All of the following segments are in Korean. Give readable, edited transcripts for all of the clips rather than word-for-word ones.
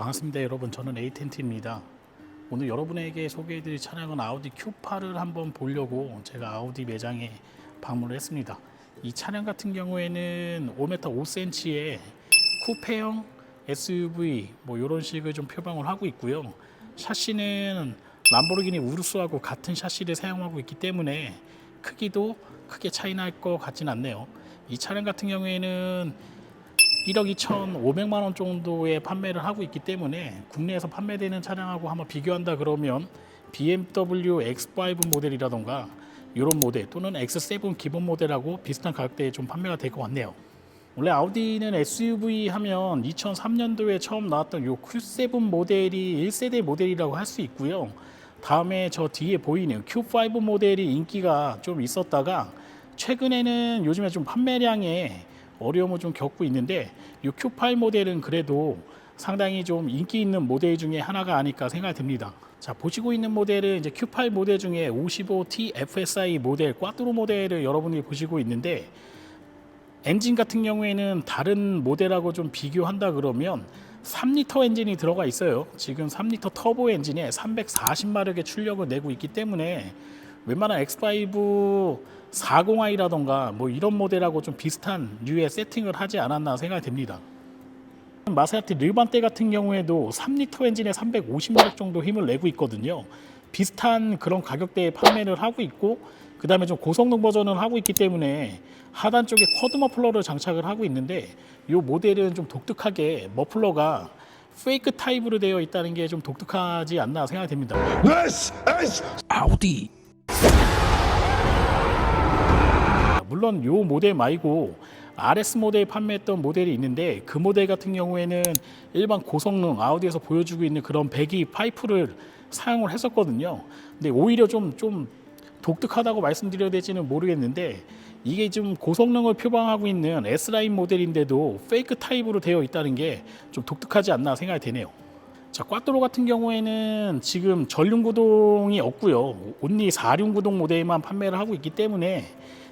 반갑습니다 여러분. 저는 에이텐트입니다. 오늘 여러분에게 소개해드릴 차량은 아우디 Q8을 한번 보려고 제가 아우디 매장에 방문을 했습니다. 이 차량 같은 경우에는 5m 5cm의 쿠페형 SUV 뭐 이런 식을 좀 표방을 하고 있고요. 샤시는 람보르기니 우루스하고 같은 샤시를 사용하고 있기 때문에 크기도 크게 차이 날 것 같진 않네요. 이 차량 같은 경우에는 1억 2,500만 원 정도에 판매를 하고 있기 때문에 국내에서 판매되는 차량하고 한번 비교한다 그러면 BMW X5 모델이라던가 이런 모델 또는 X7 기본 모델하고 비슷한 가격대에 좀 판매가 될 것 같네요. 원래 아우디는 SUV 하면 2003년도에 처음 나왔던 요 Q7 모델이 1세대 모델이라고 할 수 있고요. 다음에 저 뒤에 보이는 Q5 모델이 인기가 좀 있었다가 최근에는 요즘에 좀 판매량에 어려움을 좀 겪고 있는데 이 Q8 모델은 그래도 상당히 좀 인기 있는 모델 중에 하나가 아닐까 생각이 듭니다. 자, 보시고 있는 모델은 이제 Q8 모델 중에 55T FSI 모델 꽈뚜로 모델을 여러분들이 보시고 있는데 엔진 같은 경우에는 다른 모델하고 좀 비교한다 그러면 3리터 엔진이 들어가 있어요. 지금 3리터 터보 엔진에 340마력의 출력을 내고 있기 때문에 웬만한 X5 40i라던가 뭐 이런 모델하고 좀 비슷한 류의 세팅을 하지 않았나 생각이 됩니다. 마세라티 르반떼 같은 경우에도 3리터 엔진에 350마력 정도 힘을 내고 있거든요. 비슷한 그런 가격대에 판매를 하고 있고 그 다음에 좀 고성능 버전을 하고 있기 때문에 하단 쪽에 쿼드 머플러를 장착을 하고 있는데 이 모델은 좀 독특하게 머플러가 페이크 타입으로 되어 있다는 게 좀 독특하지 않나 생각이 됩니다. 아우디. 물론 이 모델 말고 RS 모델 판매했던 모델이 있는데 그 모델 같은 경우에는 일반 고성능 아우디에서 보여주고 있는 그런 배기 파이프를 사용을 했었거든요. 근데 오히려 좀 독특하다고 말씀드려야 될지는 모르겠는데 이게 좀 고성능을 표방하고 있는 S라인 모델인데도 페이크 타입으로 되어 있다는 게 좀 독특하지 않나 생각이 되네요. 자, 꽈뚜로 같은 경우에는 지금 전륜 구동이 없고요. 온리 4륜 구동 모델만 판매를 하고 있기 때문에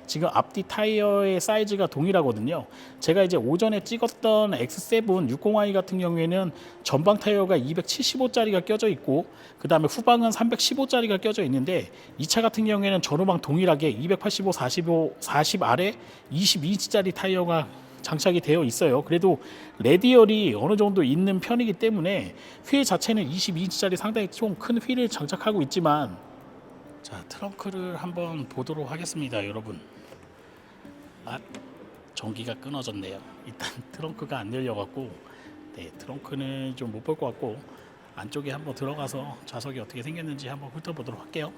지금 앞뒤 타이어의 사이즈가 동일하거든요. 제가 이제 오전에 찍었던 X7 60i 같은 경우에는 전방 타이어가 275짜리가 껴져 있고 그 다음에 후방은 315짜리가 껴져 있는데 이 차 같은 경우에는 전후방 동일하게 285, 40 아래 22인치짜리 타이어가 장착이 되어 있어요. 그래도 레디얼이 어느 정도 있는 편이기 때문에 휠 자체는 22인치짜리 상당히 좀 큰 휠을 장착하고 있지만 자, 트렁크를 한번 보도록 하겠습니다 여러분. 전기가 끊어졌네요. 일단 트렁크가 안 열려갖고 네, 트렁크는 좀 못 볼 것 같고 안쪽에 한번 들어가서 좌석이 어떻게 생겼는지 한번 훑어보도록 할게요.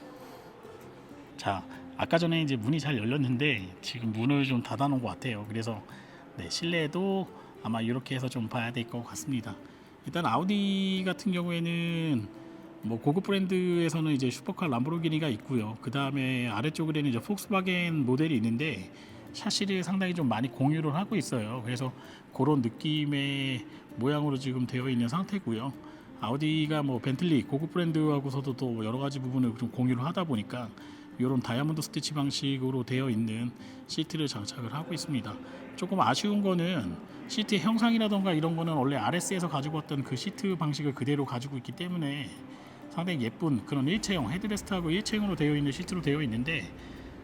자, 아까 전에 이제 문이 잘 열렸는데 지금 문을 좀 닫아 놓은 것 같아요. 그래서 네, 실내도 아마 이렇게 해서 좀 봐야 될 것 같습니다. 일단 아우디 같은 경우에는 뭐 고급 브랜드에서는 이제 슈퍼카 람보르기니가 있고요. 그 다음에 아래쪽에는 이제 폭스바겐 모델이 있는데 샤시를 상당히 좀 많이 공유를 하고 있어요. 그래서 그런 느낌의 모양으로 지금 되어 있는 상태고요. 아우디가 뭐 벤틀리 고급 브랜드하고서도 또 여러 가지 부분을 좀 공유를 하다 보니까 이런 다이아몬드 스티치 방식으로 되어 있는 시트를 장착을 하고 있습니다. 조금 아쉬운 거는 시트의 형상이라던가 이런 거는 원래 RS에서 가지고 왔던 그 시트 방식을 그대로 가지고 있기 때문에 상당히 예쁜 그런 일체형 헤드레스트하고 일체형으로 되어 있는 시트로 되어 있는데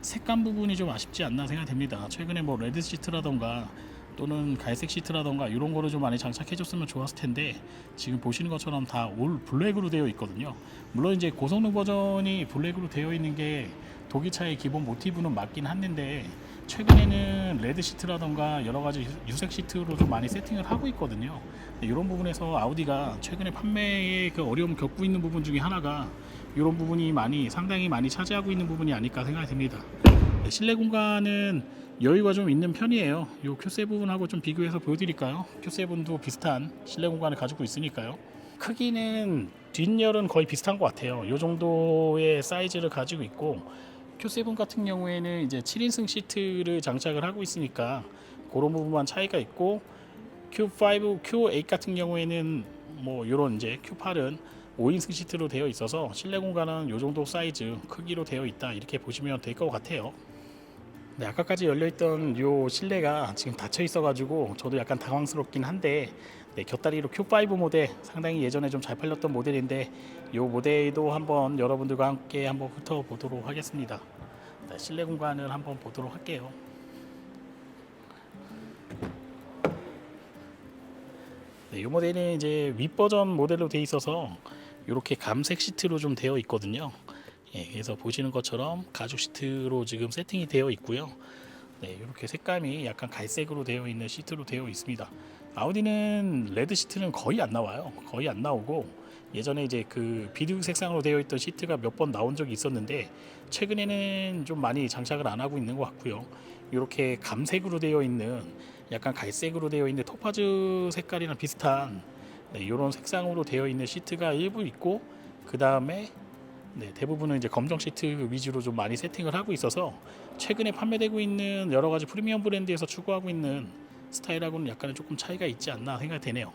색감 부분이 좀 아쉽지 않나 생각됩니다. 최근에 뭐 레드 시트라던가 또는 갈색 시트라던가 이런 거를 좀 많이 장착해줬으면 좋았을 텐데 지금 보시는 것처럼 다 올 블랙으로 되어 있거든요. 물론 이제 고성능 버전이 블랙으로 되어 있는 게 독일차의 기본 모티브는 맞긴 한데 최근에는 레드 시트라던가 여러 가지 유색 시트로 좀 많이 세팅을 하고 있거든요. 이런 부분에서 아우디가 최근에 판매에 그 어려움을 겪고 있는 부분 중에 하나가 이런 부분이 상당히 많이 차지하고 있는 부분이 아닐까 생각이 듭니다. 실내 공간은 여유가 좀 있는 편이에요. 이 Q7하고 좀 비교해서 보여드릴까요? Q7도 비슷한 실내 공간을 가지고 있으니까요. 크기는 뒷열은 거의 비슷한 것 같아요. 이 정도의 사이즈를 가지고 있고 Q7 같은 경우에는 이제 7인승 시트를 장착을 하고 있으니까 그런 부분만 차이가 있고 Q5, Q8 같은 경우에는 뭐 이런 이제 Q8은 5인승 시트로 되어 있어서 실내 공간은 이 정도 사이즈 크기로 되어 있다 이렇게 보시면 될 것 같아요. 네, 아까까지 열려있던 요 실내가 지금 닫혀 있어가지고 저도 약간 당황스럽긴 한데, 네, 곁다리로 Q5 모델 상당히 예전에 좀 잘 팔렸던 모델인데 요 모델도 한번 여러분들과 함께 한번 훑어보도록 하겠습니다. 네, 실내 공간을 한번 보도록 할게요. 네, 이 모델은 이제 윗버전 모델로 되어 있어서 이렇게 감색 시트로 좀 되어 있거든요. 예, 그래서 보시는 것처럼 가죽 시트로 지금 세팅이 되어 있고요. 네, 이렇게 색감이 약간 갈색으로 되어 있는 시트로 되어 있습니다. 아우디는 레드 시트는 거의 안 나와요. 거의 안 나오고, 예전에 이제 그 비둘기 색상으로 되어 있던 시트가 몇 번 나온 적이 있었는데 최근에는 좀 많이 장착을 안 하고 있는 것 같고요. 이렇게 감색으로 되어 있는, 약간 갈색으로 되어 있는 토파즈 색깔이랑 비슷한, 네, 이런 색상으로 되어 있는 시트가 일부 있고, 그 다음에 네, 대부분은 이제 검정 시트 위주로 좀 많이 세팅을 하고 있어서 최근에 판매되고 있는 여러 가지 프리미엄 브랜드에서 추구하고 있는 스타일하고는 약간은 조금 차이가 있지 않나 생각이 되네요.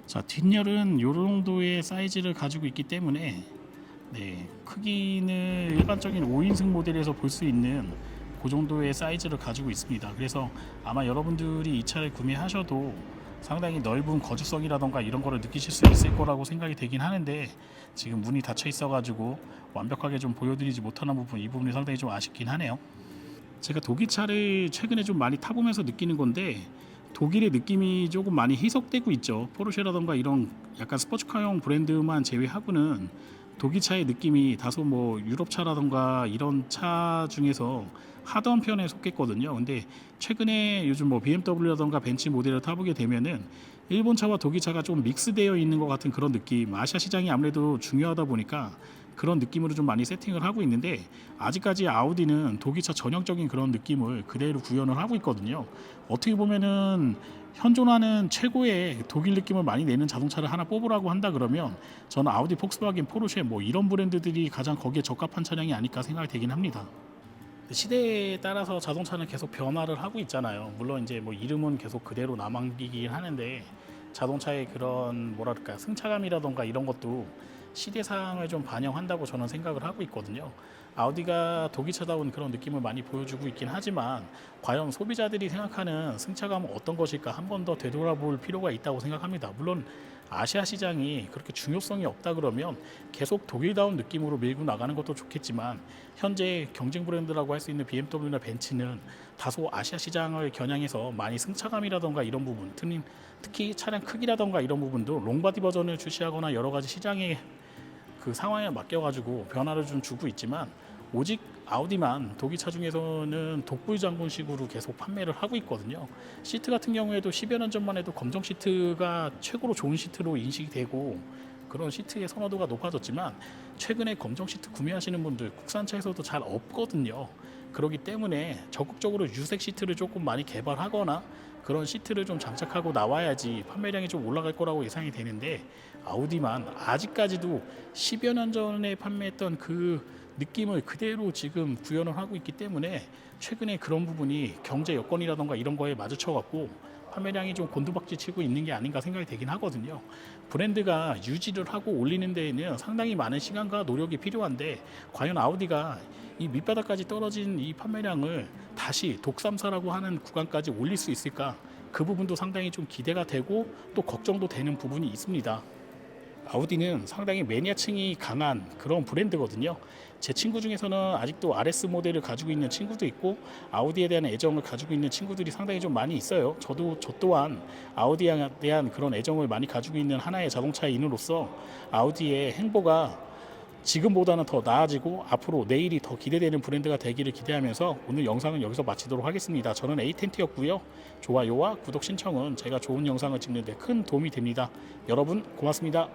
자, 뒷열은 이 정도의 사이즈를 가지고 있기 때문에, 네, 크기는 일반적인 5인승 모델에서 볼 수 있는 그 정도의 사이즈를 가지고 있습니다. 그래서 아마 여러분들이 이 차를 구매하셔도 상당히 넓은 거주성이라던가 이런 거를 느끼실 수 있을 거라고 생각이 되긴 하는데, 지금 문이 닫혀 있어 가지고 완벽하게 좀 보여드리지 못하는 부분, 이 부분이 상당히 좀 아쉽긴 하네요. 제가 독일 차를 최근에 좀 많이 타보면서 느끼는 건데, 독일의 느낌이 조금 많이 희석되고 있죠. 포르쉐라던가 이런 약간 스포츠카용 브랜드만 제외하고는 독일 차의 느낌이 다소 뭐 유럽 차라던가 이런 차 중에서 하던 편에 속했거든요. 근데 최근에 요즘 뭐 BMW라던가 벤츠 모델을 타보게 되면은 일본 차와 독일 차가 좀 믹스되어 있는 것 같은 그런 느낌. 아시아 시장이 아무래도 중요하다 보니까 그런 느낌으로 좀 많이 세팅을 하고 있는데, 아직까지 아우디는 독일차 전형적인 그런 느낌을 그대로 구현을 하고 있거든요. 어떻게 보면은 현존하는 최고의 독일 느낌을 많이 내는 자동차를 하나 뽑으라고 한다 그러면 저는 아우디, 폭스바겐, 포르쉐 뭐 이런 브랜드들이 가장 거기에 적합한 차량이 아닐까 생각이 되긴 합니다. 시대에 따라서 자동차는 계속 변화를 하고 있잖아요. 물론 이제 뭐 이름은 계속 그대로 남아있긴 하는데, 자동차의 그런 뭐랄까 승차감이라던가 이런 것도 시대상을 좀 반영한다고 저는 생각을 하고 있거든요. 아우디가 독일차다운 그런 느낌을 많이 보여주고 있긴 하지만, 과연 소비자들이 생각하는 승차감은 어떤 것일까 한 번 더 되돌아볼 필요가 있다고 생각합니다. 물론 아시아 시장이 그렇게 중요성이 없다 그러면 계속 독일다운 느낌으로 밀고 나가는 것도 좋겠지만, 현재 경쟁 브랜드라고 할 수 있는 BMW나 벤츠는 다소 아시아 시장을 겨냥해서 많이 승차감이라던가 이런 부분, 특히 차량 크기라던가 이런 부분도 롱바디 버전을 출시하거나 여러 가지 시장의 그 상황에 맡겨가지고 변화를 좀 주고 있지만, 오직 아우디만 독일차 중에서는 독불 장군식으로 계속 판매를 하고 있거든요. 시트 같은 경우에도 10여 년 전만 해도 검정 시트가 최고로 좋은 시트로 인식이 되고 그런 시트의 선호도가 높아졌지만, 최근에 검정 시트 구매하시는 분들 국산차에서도 잘 없거든요. 그렇기 때문에 적극적으로 유색 시트를 조금 많이 개발하거나 그런 시트를 좀 장착하고 나와야지 판매량이 좀 올라갈 거라고 예상이 되는데, 아우디만 아직까지도 10여 년 전에 판매했던 그 느낌을 그대로 지금 구현을 하고 있기 때문에 최근에 그런 부분이 경제 여건이라던가 이런 거에 마주쳐 갖고 판매량이 좀 곤두박질 치고 있는 게 아닌가 생각이 되긴 하거든요. 브랜드가 유지를 하고 올리는 데에는 상당히 많은 시간과 노력이 필요한데, 과연 아우디가 이 밑바닥까지 떨어진 이 판매량을 다시 독삼사라고 하는 구간까지 올릴 수 있을까? 그 부분도 상당히 좀 기대가 되고 또 걱정도 되는 부분이 있습니다. 아우디는 상당히 매니아층이 강한 그런 브랜드거든요. 제 친구 중에서는 아직도 RS 모델을 가지고 있는 친구도 있고, 아우디에 대한 애정을 가지고 있는 친구들이 상당히 좀 많이 있어요. 저 또한 아우디에 대한 그런 애정을 많이 가지고 있는 하나의 자동차인으로서 아우디의 행보가 지금보다는 더 나아지고 앞으로 내일이 더 기대되는 브랜드가 되기를 기대하면서 오늘 영상은 여기서 마치도록 하겠습니다. 저는 에이텐트였고요. 좋아요와 구독 신청은 제가 좋은 영상을 찍는 데 큰 도움이 됩니다. 여러분 고맙습니다.